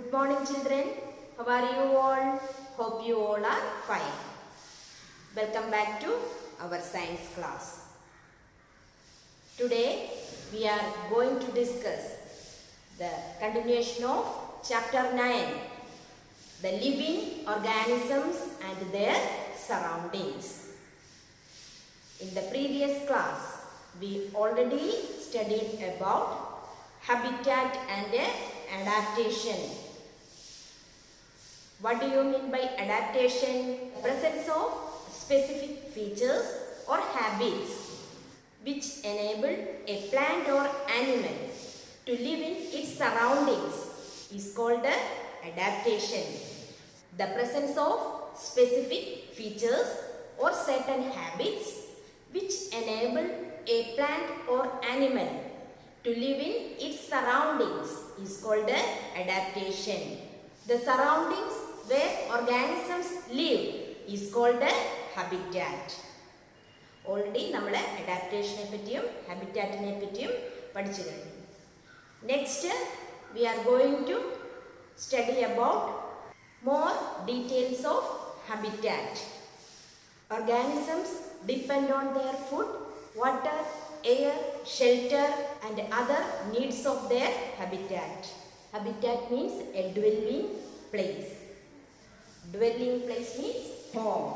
Good morning children. How are you all? Hope you all are fine. Welcome back to our science class. Today we are going to discuss the continuation of chapter 9, the living organisms and their surroundings. In the previous class we already studied about habitat and adaptation. What do you mean by adaptation? Presence of specific features or habits which enable a plant or animal to live in its surroundings is called adaptation. The presence of specific features or certain habits which enable a plant or animal to live in its surroundings is called adaptation. The surroundings where organisms live is called habitat. Already നമ്മൾ adaptation പറ്റിയും habitatനെ പറ്റിയും പഠിച്ചു കഴിഞ്ഞു. Next we are going to study about more details of habitat. Organisms depend on their food, water, air, shelter and other needs of their habitat. Habitat means a dwelling place. Dwelling place means home.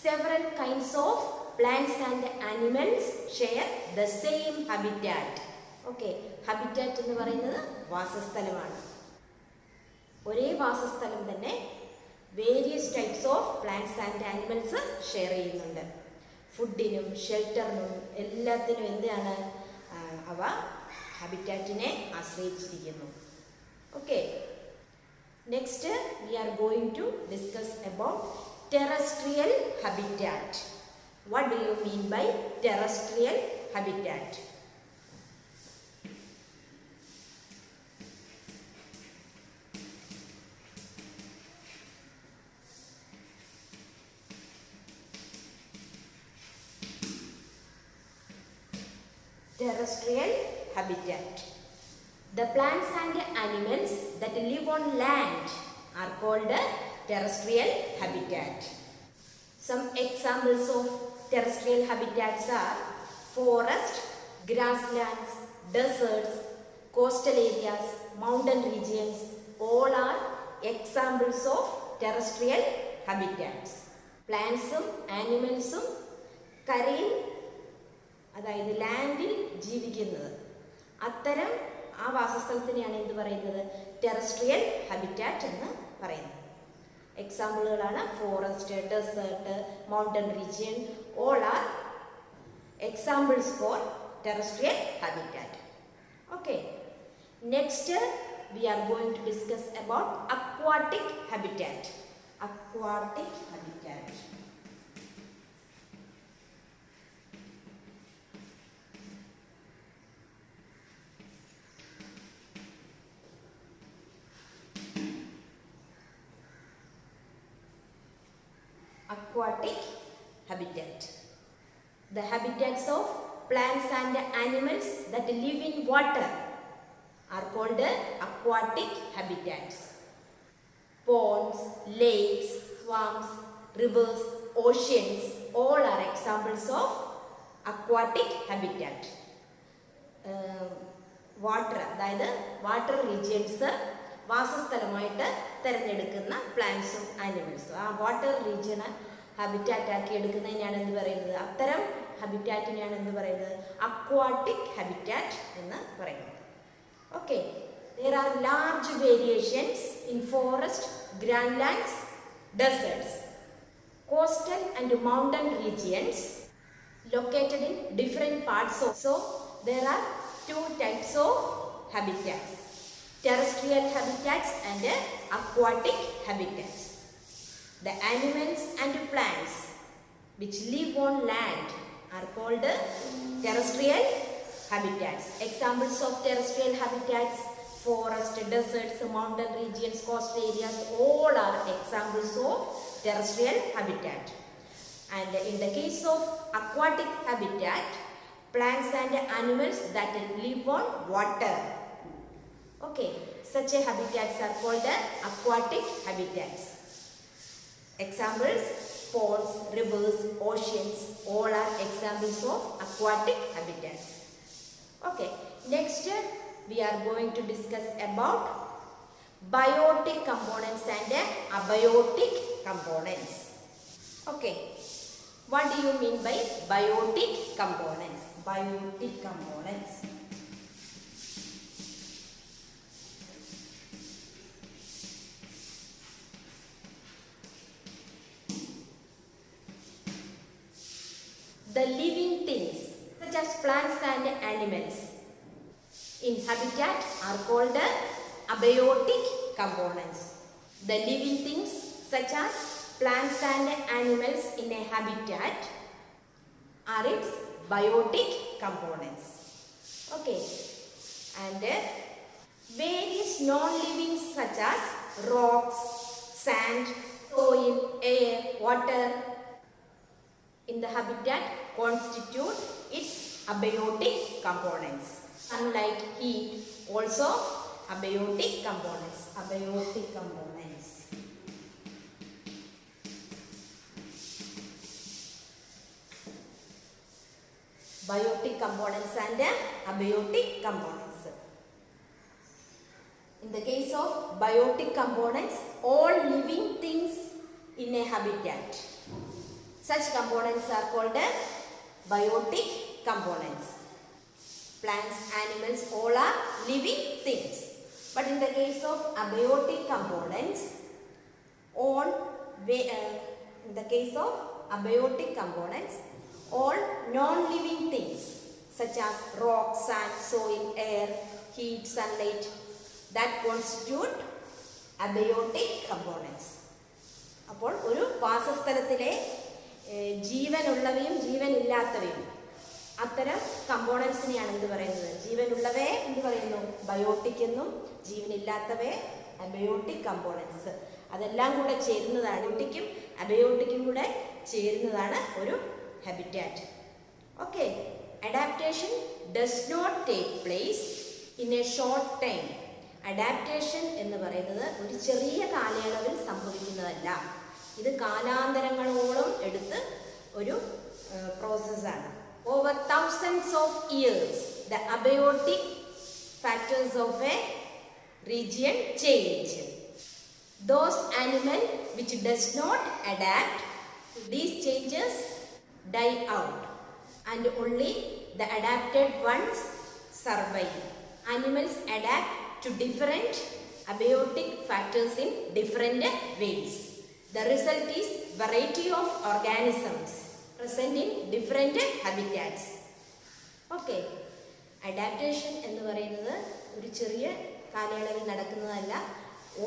Several kinds of plants and animals share the same habitat. Okay, habitat എന്ന് പറയുന്നത് വാസസ്ഥലമാണ്. ഒരേ വാസസ്ഥലം തന്നെ various types of plants and animals share ചെയ്യുന്നുണ്ട്. ഫുഡിനും ഷെൽട്ടറിനും എല്ലാത്തിനും എന്താണ് അവ ഹാബിറ്റാറ്റിനെ ആശ്രയിച്ചിരിക്കുന്നു. Okay, next we are going to discuss about terrestrial habitat. What do you mean by terrestrial habitat? Terrestrial habitat. The plants and animals that live on land are called terrestrial habitat. Some examples of terrestrial habitats are forest, grasslands, deserts, coastal areas, mountain regions. All are examples of terrestrial habitats. Plants ഉം animals ഉം കരയിൽ അതായത് ലാൻഡിൽ ജീവിക്കുന്നത്. അത്തരം ആ വാസസ്ഥലത്തിനെയാണ് എന്ത് പറയുന്നത്? Terrestrial habitat എന്ന് പറയുന്നത്. എക്സാമ്പിളുകളാണ് forest, desert, mountain region. All are examples for terrestrial habitat. Okay, next we are going to discuss about aquatic habitat. Aquatic habitat. Aquatic habitat. The habitats of plants and animals that live in water are called aquatic habitats. Ponds, lakes, swamps, rivers, oceans, all are examples of aquatic habitat. Water, അതായത് water regions വാസസ്ഥലമായിട്ട് തിരഞ്ഞെടുക്കുന്ന പ്ലാന്റ്സും ആനിമൽസും ആ water റീജിയന് habitat ആക്കി എടുക്കുന്നതിനാണ് എന്ത് പറയുന്നത്? അത്തരം ഹാബിറ്റാറ്റിനെയാണ് എന്ത് പറയുന്നത്? Aquatic habitat എന്ന് പറയുന്നത്. Okay, there are large variations in forest, grasslands, deserts, coastal and mountain regions located in different parts of. So there are two types of habitats: terrestrial habitats and aquatic habitats. The animals and plants which live on land are called terrestrial habitats. Examples of terrestrial habitats: forest, deserts, mountain regions, coastal areas, all are examples of terrestrial habitat. And in the case of aquatic habitat, plants and animals that live on water. Okay, such a habitats are called aquatic habitats. Examples: ponds, rivers, oceans, all are examples of aquatic habitats. Okay, next we are going to discuss about biotic components and abiotic components. Okay, what do you mean by biotic components? Biotic components. The living things such as plants and animals in habitat are called abiotic components. The living things such as plants and animals in a habitat are its biotic components. Okay, and various non-living such as rocks, sand, soil, air, water in the habitat constitute its abiotic components. Sunlight, heat, also abiotic components. Abiotic components. Biotic components and abiotic components. In the case of biotic components, all living things in a habitat. Such components are called biotic components. Plants, animals, all are living things. But in the case of abiotic components, all non-living things such as rock, sand, soil, air, heat, sunlight, that constitute abiotic components. അപ്പോൾ ഒരു വാസസ്ഥലത്തിലെ ജീവനുള്ളവയും ജീവനില്ലാത്തവയും അത്തരം കമ്പോണൻസിനെയാണ് എന്ത് പറയുന്നത്? ജീവനുള്ളവയെ എന്ത് പറയുന്നു? Biotic എന്നും, ജീവനില്ലാത്തവയെ abiotic components. അതെല്ലാം കൂടെ ചേരുന്നതാണ്, ബയോട്ടിക്കും അബയോട്ടിക്കും കൂടെ ചേരുന്നതാണ് ഒരു habitat. Okay, adaptation does not take place in a short time. Adaptation എന്ന് പറയുന്നത് ഒരു ചെറിയ കാലയളവിൽ സംഭവിക്കുന്നതല്ല. ഇത് കാലാന്തരങ്ങളോളം എടുത്ത് ഒരു പ്രോസസ്സാണ്. Over thousands of years, the abiotic factors of a region change. Those animals which does not adapt to these changes die out, and only the adapted ones survive. Animals adapt to different abiotic factors in different ways. The result is variety of organisms present in different habitats. Okay, adaptation എന്ന് പറയുന്നത് ഒരു ചെറിയ കാലയളവിൽ നടക്കുന്നതല്ല,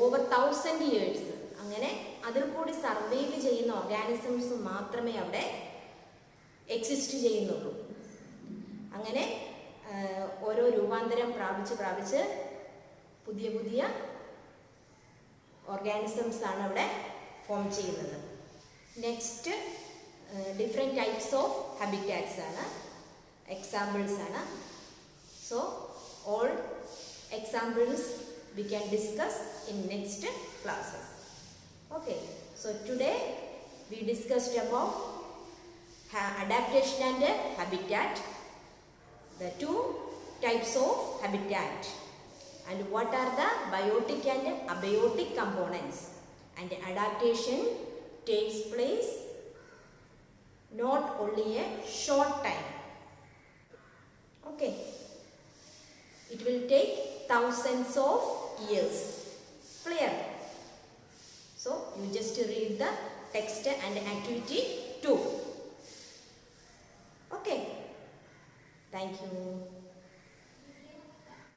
over 1000 years അങ്ങനെ അതിൽ കൂടി survive ചെയ്യുന്ന organisms മാത്രമേ അവിടെ എക്സിസ്റ്റ് ചെയ്യുന്നുള്ളൂ. അങ്ങനെ ഓരോ രൂപാന്തരം പ്രാപിച്ച് പുതിയ പുതിയ ഓർഗാനിസംസ് ആണ് അവിടെ ഫോം ചെയ്യുന്നത്. Next different types of habitats ആണ്, എക്സാമ്പിൾസ് ആണ്. So all examples we can discuss in next classes. Okay, so today we discussed about adaptation and habitat, the two types of habitat, and what are the biotic and abiotic components. And adaptation takes place not only a short time. Okay, it will take thousands of years. Clear? So you just read the text and activity 2. Okay, thank you.